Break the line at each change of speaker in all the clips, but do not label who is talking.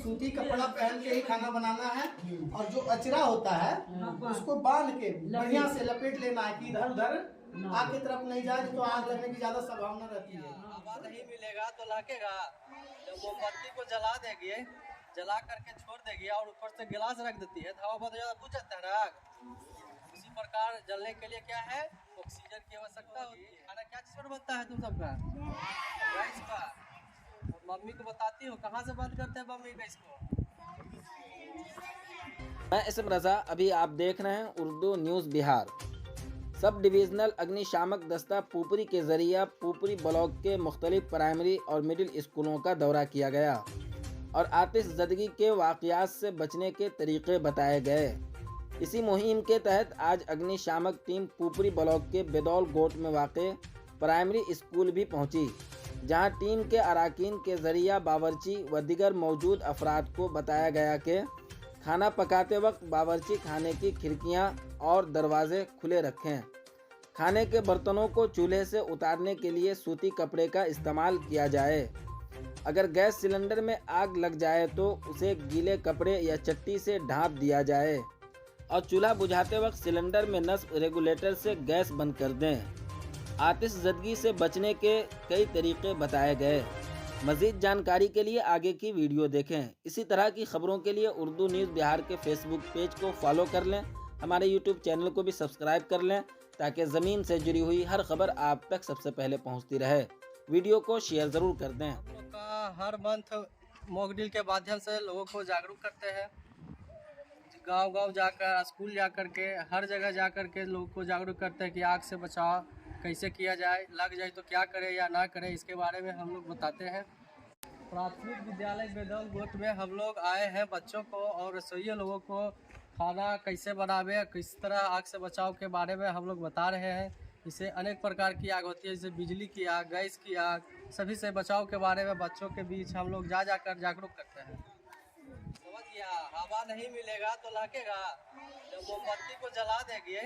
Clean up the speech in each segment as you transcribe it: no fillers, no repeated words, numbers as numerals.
सूती कपड़ा पहन के ही खाना बनाना है। और जो अचरा होता है उसको बांध के बढ़िया से लपेट लेना है कि इधर उधर आग की तरफ नहीं जाए, तो आग लगने की ज्यादा संभावना रहती है।
हवा नहीं मिलेगा तो लाकेगा। जब मोमबत्ती को जला देगी, जला करके छोड़ देगी और ऊपर से गिलास रख देती है, तो हवा बहुत ज्यादा बुझ जाता है ना आग। इसी प्रकार जलने के लिए क्या है, ऑक्सीजन की आवश्यकता होती है। खाना क्या चीज पर बनता है तुम सबका? गैस का। और मम्मी को बताती हो कहाँ से बंद करते हैं मम्मी गैस को?
मैं इसम रजा, अभी आप देख रहे हैं Urdu news Bihar. Sub divisional अग्निशामक दस्ता पुपरी के जरिए पुपरी ब्लॉक के मुख्तलिफ प्राइमरी और मिडिल स्कूलों का दौरा किया गया और आतिशज़दगी के वाक़यात से बचने के तरीक़े बताए गए। इसी मुहिम के तहत आज अग्निशामक टीम पुपरी ब्लॉक के बेदौल गोट में वाक़े प्राइमरी स्कूल भी पहुंची, जहां टीम के अरकान के ज़रिए बावर्ची व दीगर मौजूद अफराद को बताया गया कि खाना पकाते वक्त बावर्ची खाने की खिड़कियां और दरवाजे खुले रखें। खाने के बर्तनों को चूल्हे से उतारने के लिए सूती कपड़े का इस्तेमाल किया जाए। अगर गैस सिलेंडर में आग लग जाए तो उसे गीले कपड़े या चट्टी से ढाँप दिया जाए और चूल्हा बुझाते वक्त सिलेंडर में नस्ब रेगुलेटर से गैस बंद कर दें। आतिशज़दगी से बचने के कई तरीक़े बताए गए। मज़ीद जानकारी के लिए आगे की वीडियो देखें। इसी तरह की खबरों के लिए उर्दू न्यूज़ बिहार के फेसबुक पेज को फॉलो कर लें, हमारे यूट्यूब चैनल को भी सब्सक्राइब कर लें, ताकि ज़मीन से जुड़ी हुई हर खबर आप तक सबसे पहले पहुंचती रहे। वीडियो को शेयर ज़रूर कर दें।
हम लोग का हर मंथ मॉक ड्रिल के माध्यम से लोगों को जागरूक करते हैं। गांव-गांव जाकर, स्कूल जाकर के, हर जगह जाकर के लोगों को जागरूक करते हैं कि आग से बचाव कैसे किया जाए, लग जाए तो क्या करें या ना करें, इसके बारे में हम लोग बताते हैं। प्राथमिक विद्यालय बेदौल गोट में हम लोग आए हैं बच्चों को और रसोइये लोगों को खाना कैसे बनावे, किस तरह आग से बचाव के बारे में हम लोग बता रहे हैं। इससे अनेक प्रकार की आग होती है, जैसे बिजली की आग, गैस की आग, सभी से बचाव के बारे में बच्चों के बीच हम लोग जाकर जागरूक करते हैं। समझ गया? हवा नहीं मिलेगा तो लाकेगा। जब मोमबत्ती को जला देगी,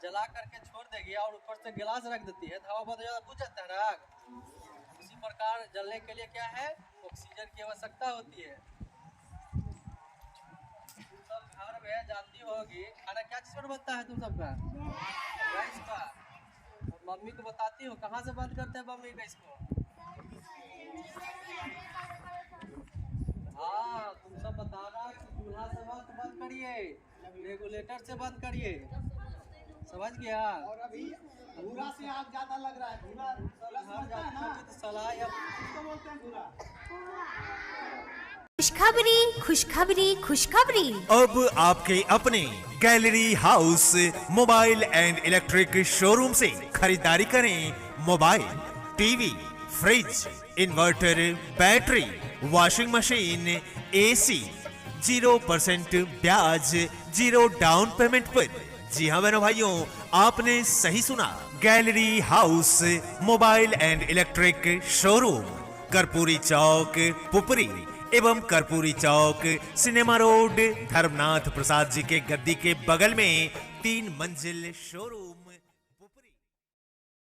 जला करके छोड़ देगी और ऊपर से गिलास रख देती है, तो हवा बहुत ज़्यादा बुझ जाता है ना आग। इसी प्रकार जलने के लिए क्या है, ऑक्सीजन की आवश्यकता होती है। तुम सब घर में जानती होगी खाना क्या चीज पर बनता है तुम सबका? गैस का। और मम्मी को बताती हो कहाँ से बंद करते हैं मम्मी गैस को? हाँ, तुम सब बताना कि चूल्हा से बंद करिए, रेगुलेटर से बंद करिए। समझ गया?
और अभी भूरा से आग ज्यादा लग रहा है। भूरा
घर जाकर तो सलाह या
किसको बोलते हैं भूरा?
खुशखबरी खुशखबरी खुशखबरी।
अब आपके अपने gallery house mobile and electric showroom से खरीदारी करें। Mobile, TV, fridge, inverter, battery, washing machine, AC, 0% ब्याज, 0 डाउन पेमेंट पर। जी हाँ बहनों भाइयों, आपने सही सुना। Gallery house mobile and electric showroom, Karpoori Chowk Pupri एवं कर्पूरी चौक सिनेमा रोड, धर्मनाथ प्रसाद जी के गद्दी के बगल में 3 मंजिल शोरूम।